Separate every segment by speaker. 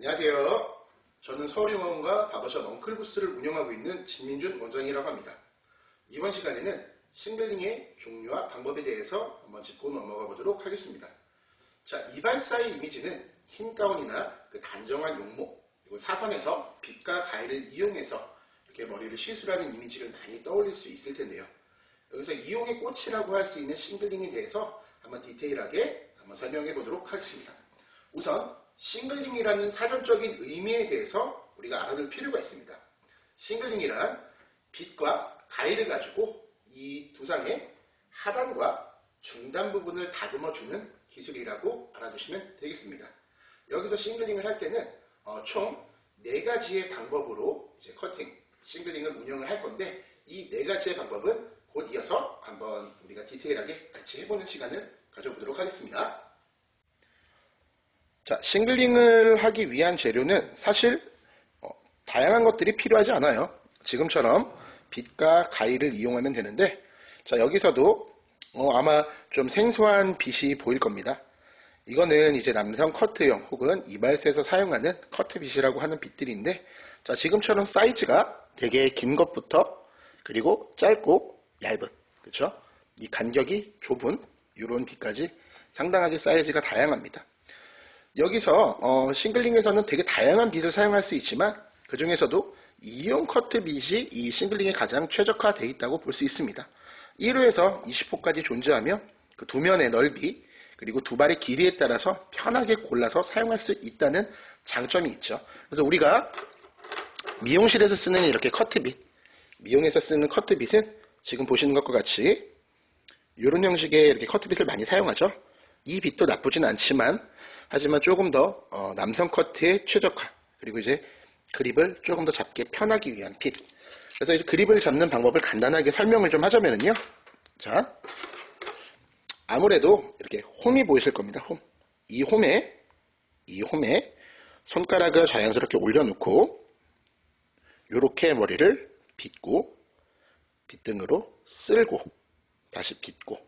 Speaker 1: 안녕하세요. 저는 서울용화원과 바버샵 엉클부스를 운영하고 있는 진민준 원장이라고 합니다. 이번 시간에는 싱글링의 종류와 방법에 대해서 한번 짚고 넘어가 보도록 하겠습니다. 자, 이발사의 이미지는 흰 가운이나 그 단정한 용모, 그리고 사선에서 빗과 가위를 이용해서 이렇게 머리를 시술하는 이미지를 많이 떠올릴 수 있을 텐데요. 여기서 이용의 꽃이라고 할 수 있는 싱글링에 대해서 한번 디테일하게 한번 설명해 보도록 하겠습니다. 우선 싱글링이라는 사전적인 의미에 대해서 우리가 알아둘 필요가 있습니다. 싱글링이란 빗과 가위를 가지고 이 두상의 하단과 중단 부분을 다듬어주는 기술이라고 알아두시면 되겠습니다. 여기서 싱글링을 할 때는 총 4가지의 방법으로 이제 커팅, 싱글링을 운영을 할 건데 이 4가지의 방법은 곧 이어서 한번 우리가 디테일하게 같이 해보는 시간을 가져보도록 하겠습니다. 자, 싱글링을 하기 위한 재료는 사실 다양한 것들이 필요하지 않아요. 지금처럼 빗과 가위를 이용하면 되는데, 자, 여기서도 아마 좀 생소한 빗이 보일 겁니다. 이거는 이제 남성 커트용 혹은 이발소에서 사용하는 커트빗이라고 하는 빗들인데, 자, 지금처럼 사이즈가 되게 긴 것부터 그리고 짧고 얇은, 그렇죠? 이 간격이 좁은 이런 빗까지 상당하게 사이즈가 다양합니다. 여기서 싱글링에서는 되게 다양한 빗을 사용할 수 있지만 그 중에서도 이용 커트 빗이 이 싱글링에 가장 최적화되어 있다고 볼 수 있습니다. 1호에서 20호까지 존재하며 그 두면의 넓이 그리고 두 발의 길이에 따라서 편하게 골라서 사용할 수 있다는 장점이 있죠. 그래서 우리가 미용실에서 쓰는 이렇게 커트빗, 미용에서 쓰는 커트빗은 지금 보시는 것과 같이 이런 형식의 이렇게 커트빗을 많이 사용하죠. 이 빗도 나쁘진 않지만 하지만 조금 더 남성 커트의 최적화, 그리고 이제 그립을 조금 더 잡기 편하기 위한 빗. 그래서 이제 그립을 잡는 방법을 간단하게 설명을 좀 하자면요. 자, 아무래도 이렇게 홈이 보이실 겁니다. 홈. 이 홈에 손가락을 자연스럽게 올려놓고 이렇게 머리를 빗고 빗등으로 쓸고 다시 빗고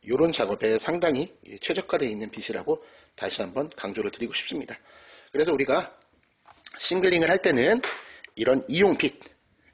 Speaker 1: 이런 작업에 상당히 최적화되어 있는 빗이라고 다시 한번 강조를 드리고 싶습니다. 그래서 우리가 싱글링을 할 때는 이런 이용빗,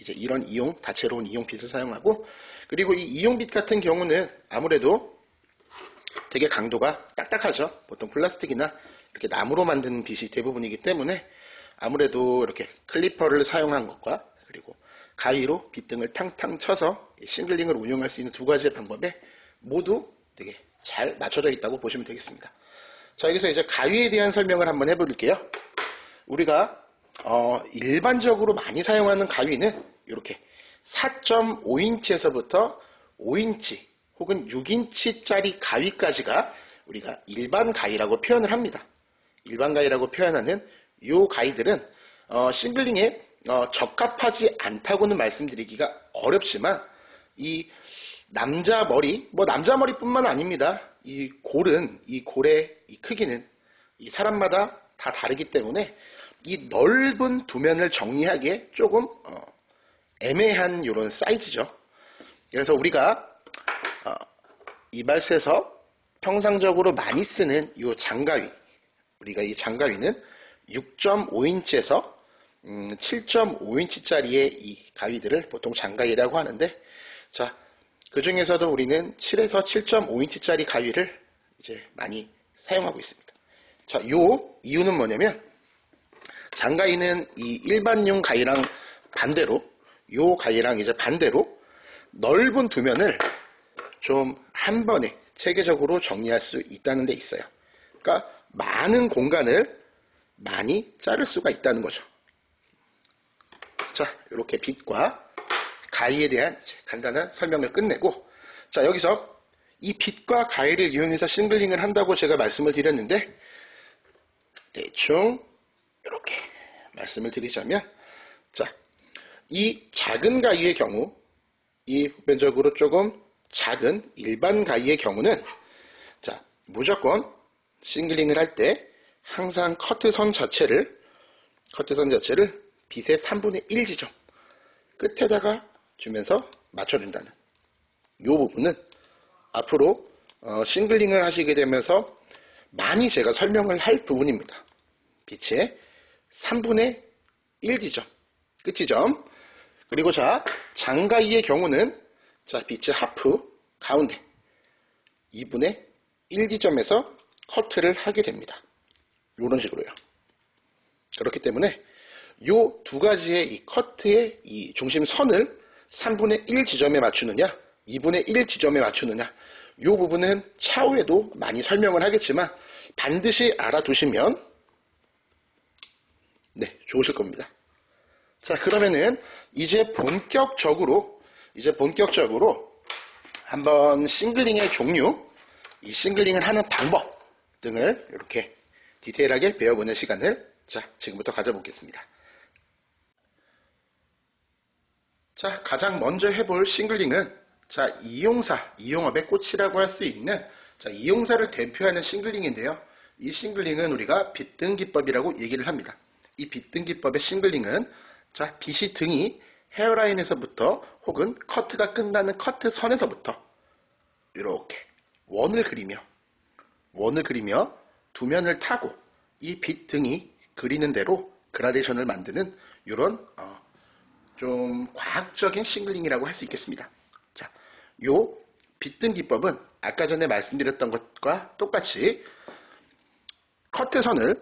Speaker 1: 이제 이런 다채로운 이용빗을 사용하고, 그리고 이 이용빗 같은 경우는 아무래도 되게 강도가 딱딱하죠. 보통 플라스틱이나 이렇게 나무로 만든 빗이 대부분이기 때문에 아무래도 이렇게 클리퍼를 사용한 것과 그리고 가위로 빗등을 탕탕 쳐서 싱글링을 운영할 수 있는 2가지의 방법에 모두 되게 잘 맞춰져 있다고 보시면 되겠습니다. 자, 여기서 이제 가위에 대한 설명을 한번 해볼게요. 우리가 일반적으로 많이 사용하는 가위는 이렇게 4.5인치에서부터 5인치 혹은 6인치짜리 가위까지가 우리가 일반 가위라고 표현을 합니다. 일반 가위라고 표현하는 이 가위들은 싱글링에 적합하지 않다고는 말씀드리기가 어렵지만 이 남자 머리, 남자 머리뿐만 아닙니다. 이 골의 이 크기는 이 사람마다 다 다르기 때문에 이 넓은 두면을 정리하기에 조금 애매한 이런 사이즈죠. 그래서 우리가 이발소에서 평상적으로 많이 쓰는 이 장가위, 우리가 이 장가위는 6.5인치에서 7.5인치짜리의 이 가위들을 보통 장가위라고 하는데, 자, 그 중에서도 우리는 7에서 7.5인치짜리 가위를 이제 많이 사용하고 있습니다. 자, 요 이유는 뭐냐면, 장가위는 이 일반용 가위랑 반대로, 요 가위랑 이제 반대로 넓은 두면을 좀 한 번에 체계적으로 정리할 수 있다는 데 있어요. 그러니까 많은 공간을 많이 자를 수가 있다는 거죠. 자, 이렇게 빗과 가위에 대한 간단한 설명을 끝내고, 자, 여기서 이 빗과 가위를 이용해서 싱글링을 한다고 제가 말씀을 드렸는데, 대충 이렇게 말씀을 드리자면, 자, 이 작은 가위의 경우, 이 보편적으로 조금 작은 일반 가위의 경우는, 자, 무조건 싱글링을 할 때 항상 커트선 자체를 빗의 3분의 1 지점 끝에다가 주면서 맞춰준다는 이 부분은 앞으로 싱글링을 하시게 되면서 많이 제가 설명을 할 부분입니다. 빗의 3분의 1 지점, 끝지점. 그리고 자, 장가이의 경우는 자, 빛의 하프, 가운데 2분의 1 지점에서 커트를 하게 됩니다. 이런 식으로요. 그렇기 때문에 이 두 가지의 이 커트의 이 중심선을 3분의 1 지점에 맞추느냐, 2분의 1 지점에 맞추느냐, 이 부분은 차후에도 많이 설명을 하겠지만 반드시 알아두시면 네, 좋으실 겁니다. 자, 그러면은 이제 본격적으로 한번 싱글링의 종류, 이 싱글링을 하는 방법 등을 이렇게 디테일하게 배워보는 시간을 자, 지금부터 가져보겠습니다. 자, 가장 먼저 해볼 싱글링은 자, 이용업의 꽃이라고 할 수 있는 자, 이용사를 대표하는 싱글링인데요. 이 싱글링은 우리가 빗등 기법이라고 얘기를 합니다. 이 빗등 기법의 싱글링은 자, 빗이 등이 헤어라인에서부터 혹은 커트가 끝나는 커트선에서부터 이렇게 원을 그리며 두 면을 타고 이 빗 등이 그리는 대로 그라데이션을 만드는 이런 좀 과학적인 싱글링이라고 할 수 있겠습니다. 자, 요 빗등 기법은 아까 전에 말씀드렸던 것과 똑같이 커트선을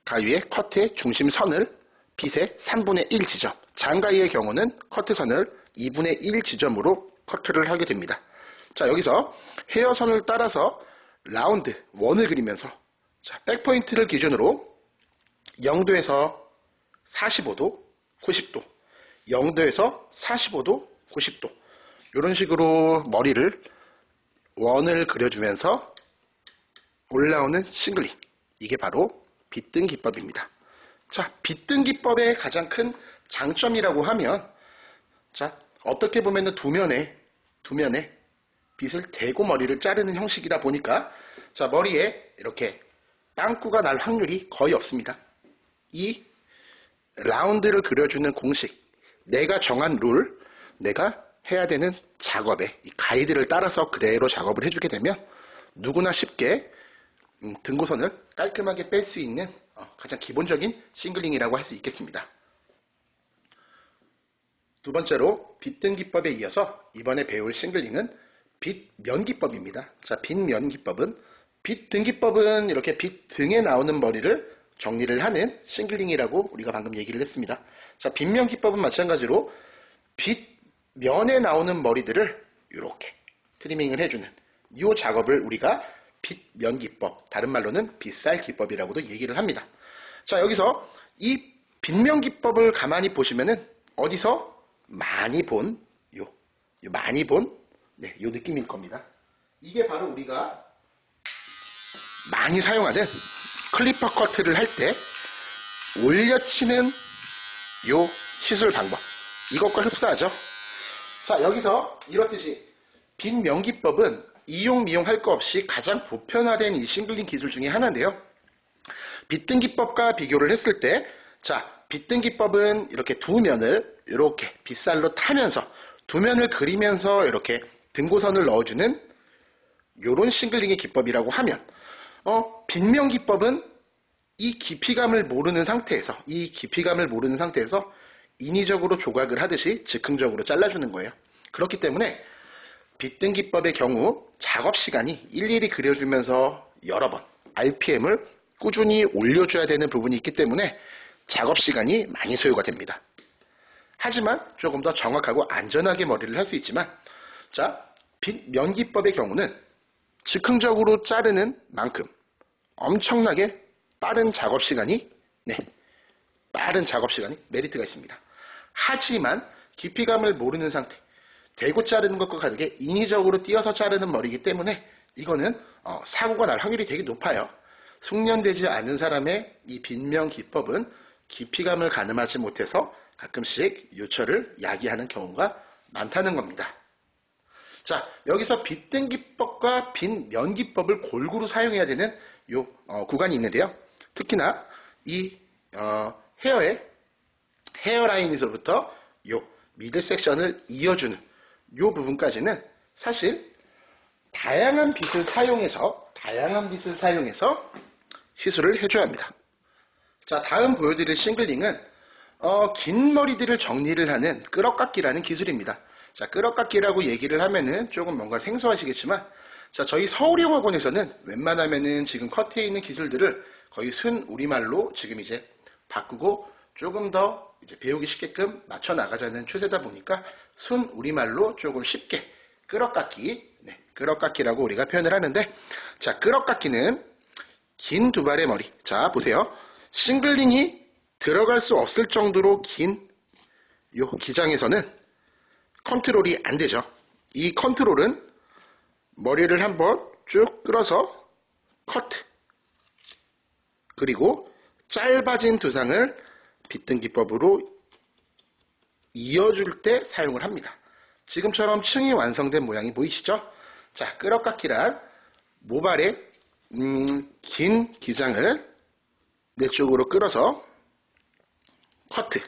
Speaker 1: 가위의 커트의 중심선을 빗의 3분의 1 지점, 장가위의 경우는 커트선을 2분의 1 지점으로 커트를 하게 됩니다. 자, 여기서 헤어선을 따라서 라운드, 원을 그리면서 자, 백포인트를 기준으로 0도에서 45도, 90도, 0도에서 45도, 90도 이런 식으로 머리를 원을 그려주면서 올라오는 싱글링, 이게 바로 빗등 기법입니다. 자, 빗등 기법의 가장 큰 장점이라고 하면 자, 어떻게 보면 두 면에 빗을 대고 머리를 자르는 형식이다 보니까 자, 머리에 이렇게 빵꾸가 날 확률이 거의 없습니다. 이 라운드를 그려주는 공식, 내가 정한 룰, 내가 해야 되는 작업에 이 가이드를 따라서 그대로 작업을 해주게 되면 누구나 쉽게 등고선을 깔끔하게 뺄 수 있는 가장 기본적인 싱글링이라고 할 수 있겠습니다. 두 번째로 빗등 기법에 이어서 이번에 배울 싱글링은 빗면 기법입니다. 자, 빗면 기법은 빗등 기법은 이렇게 빗 등에 나오는 머리를 정리를 하는 싱글링이라고 우리가 방금 얘기를 했습니다. 자, 빗면 기법은 마찬가지로 빗면에 나오는 머리들을 이렇게 트리밍을 해주는 이 작업을 우리가 빗면 기법, 다른 말로는 빗살 기법이라고도 얘기를 합니다. 자, 여기서 이 빗면 기법을 가만히 보시면은 어디서 많이 본 요 느낌일 겁니다. 이게 바로 우리가 많이 사용하는 클리퍼 커트를 할 때 올려치는 요 시술 방법, 이것과 흡사하죠. 자, 여기서 이렇듯이 빗면 기법은 이용 미용할 거 없이 가장 보편화된 이 싱글링 기술 중에 하나인데요. 빗등 기법과 비교를 했을 때 자, 빗등 기법은 이렇게 두 면을 이렇게 빗살로 타면서 두 면을 그리면서 이렇게 등고선을 넣어주는 요런 싱글링의 기법이라고 하면 빗면 기법은 이 깊이감을 모르는 상태에서 인위적으로 조각을 하듯이 즉흥적으로 잘라주는 거예요. 그렇기 때문에 빗등 기법의 경우 작업 시간이 일일이 그려주면서 여러 번 RPM을 꾸준히 올려줘야 되는 부분이 있기 때문에 작업 시간이 많이 소요가 됩니다. 하지만 조금 더 정확하고 안전하게 머리를 할 수 있지만 자, 빗면 기법의 경우는 즉흥적으로 자르는 만큼 엄청나게 빠른 작업 시간이 메리트가 있습니다. 하지만 깊이감을 모르는 상태, 대고 자르는 것과 다르게 인위적으로 띄어서 자르는 머리이기 때문에 이거는 사고가 날 확률이 되게 높아요. 숙련되지 않은 사람의 이 빗면 기법은 깊이감을 가늠하지 못해서 가끔씩 요철을 야기하는 경우가 많다는 겁니다. 자, 여기서 빗등 기법과 빗면 기법을 골고루 사용해야 되는 요 구간이 있는데요. 특히나 이 헤어라인에서부터 요 미들 섹션을 이어주는 요 부분까지는 사실 다양한 빗을 사용해서 시술을 해줘야 합니다. 자, 다음 보여드릴 싱글링은 긴 머리들을 정리를 하는 끌어깎기라는 기술입니다. 자, 끌어깎기라고 얘기를 하면은 조금 뭔가 생소하시겠지만, 자, 저희 서울영어권에서는 웬만하면은 지금 커트에 있는 기술들을 거의 순 우리말로 지금 이제 바꾸고 조금 더 이제 배우기 쉽게끔 맞춰 나가자는 추세다 보니까 순 우리말로 조금 쉽게 끌어깎기, 네, 끌어깎기라고 우리가 표현을 하는데, 자, 끌어깎기는 긴 두 발의 머리. 자, 보세요. 싱글링이 들어갈 수 없을 정도로 긴 요 기장에서는 컨트롤이 안 되죠. 이 컨트롤은 머리를 한번 쭉 끌어서 커트. 그리고 짧아진 두상을 빗등 기법으로 이어줄 때 사용을 합니다. 지금처럼 층이 완성된 모양이 보이시죠? 자, 끌어깎기란 모발의 긴 기장을 내 쪽으로 끌어서 커트.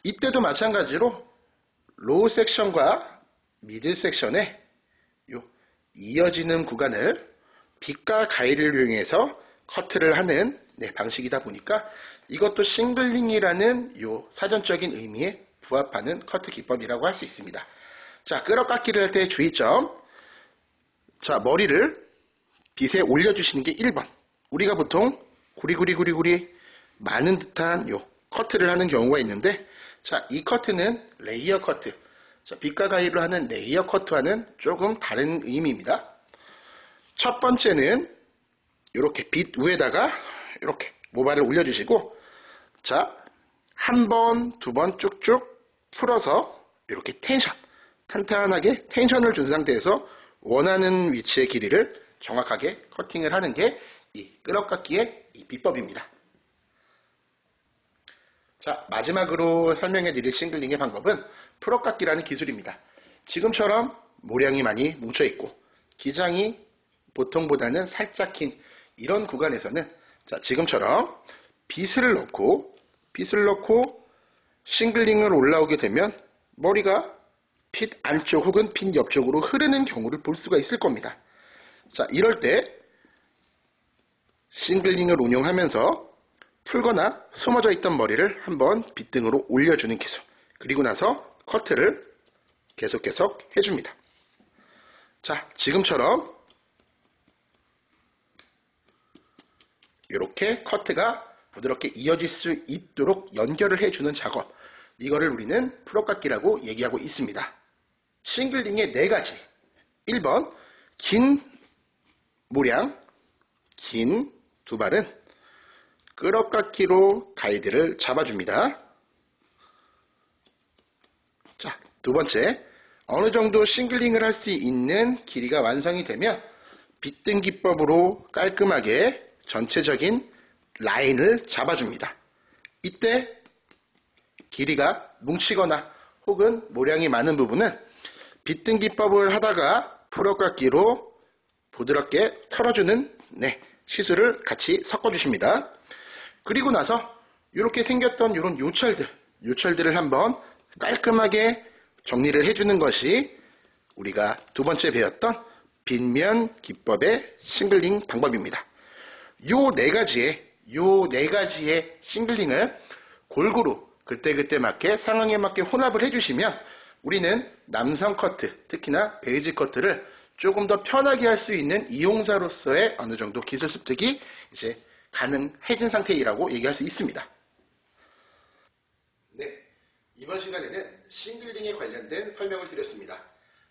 Speaker 1: 이때도 마찬가지로 로우 섹션과 미들 섹션에 요 이어지는 구간을 빗과 가위를 이용해서 커트를 하는 방식이다 보니까 이것도 싱글링이라는 요 사전적인 의미에 부합하는 커트 기법이라고 할 수 있습니다. 자, 끌어깎기를 할 때 주의점. 자, 머리를 빗에 올려주시는 게 1번. 우리가 보통 구리구리 많은 듯한 요 커트를 하는 경우가 있는데, 자, 이 커트는 레이어 커트. 자, 빗과 가위로 하는 레이어 커트와는 조금 다른 의미입니다. 첫 번째는 이렇게 빗 위에다가 이렇게 모발을 올려주시고, 자, 한 번, 두 번 쭉쭉 풀어서 이렇게 텐션, 탄탄하게 텐션을 준 상태에서 원하는 위치의 길이를 정확하게 커팅을 하는 게 이 끌어깎기의 이 비법입니다. 자, 마지막으로 설명해 드릴 싱글링의 방법은 풀어깎기라는 기술입니다. 지금처럼 모량이 많이 뭉쳐 있고 기장이 보통보다는 살짝 긴 이런 구간에서는, 자, 지금처럼 빗을 넣고 싱글링을 올라오게 되면 머리가 빗 안쪽 혹은 빗 옆쪽으로 흐르는 경우를 볼 수가 있을 겁니다. 자, 이럴 때 싱글링을 운용하면서 풀거나 숨어져 있던 머리를 한번 빗등으로 올려주는 기술, 그리고 나서 커트를 계속 해줍니다. 자, 지금처럼 이렇게 커트가 부드럽게 이어질 수 있도록 연결을 해주는 작업, 이거를 우리는 풀어깎기라고 얘기하고 있습니다. 싱글링의 4가지. 1번, 긴 모량, 긴 두 발은 끌어깎기로 가이드를 잡아줍니다. 자, 두 번째, 어느 정도 싱글링을 할 수 있는 길이가 완성이 되면 빗등 기법으로 깔끔하게 전체적인 라인을 잡아줍니다. 이때 길이가 뭉치거나 혹은 모량이 많은 부분은 빗등 기법을 하다가 풀어깎기로 부드럽게 털어주는 시술을 같이 섞어주십니다. 그리고 나서 이렇게 생겼던 이런 요철들을 한번 깔끔하게 정리를 해주는 것이 우리가 두 번째 배웠던 빗면 기법의 싱글링 방법입니다. 요 네 가지의 싱글링을 골고루 그때그때 맞게 상황에 맞게 혼합을 해주시면 우리는 남성 커트, 특히나 베이지 커트를 조금 더 편하게 할 수 있는 이용자로서의 어느 정도 기술 습득이 이제 가능해진 상태이라고 얘기할 수 있습니다. 네, 이번 시간에는 싱글링에 관련된 설명을 드렸습니다.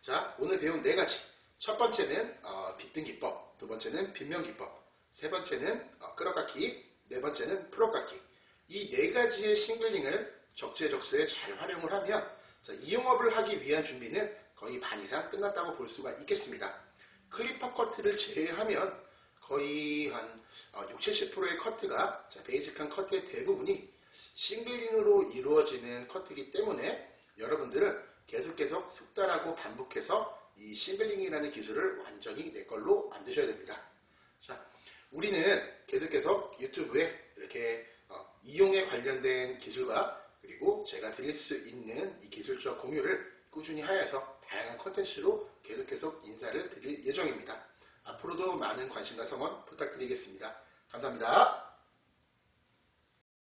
Speaker 1: 자, 오늘 배운 4가지. 첫 번째는 빗등 기법, 두 번째는 빗면 기법, 세 번째는 끌어깎기, 네 번째는 풀어깎기. 이 4가지의 싱글링을 적재적소에 잘 활용을 하면, 자, 이 영업을 하기 위한 준비는 거의 반 이상 끝났다고 볼 수가 있겠습니다. 클리퍼 커트를 제외하면 거의 한 60~70%의 커트가, 자, 베이직한 커트의 대부분이 싱글링으로 이루어지는 커트이기 때문에 여러분들은 계속 숙달하고 반복해서 이 싱글링이라는 기술을 완전히 내 걸로 만드셔야 됩니다. 자, 우리는 계속 유튜브에 이렇게 이용에 관련된 기술과 그리고 제가 드릴 수 있는 이 기술적 공유를 꾸준히 하여서 다양한 콘텐츠로 계속 인사를 드릴 예정입니다. 앞으로도 많은 관심과 성원 부탁드리겠습니다. 감사합니다.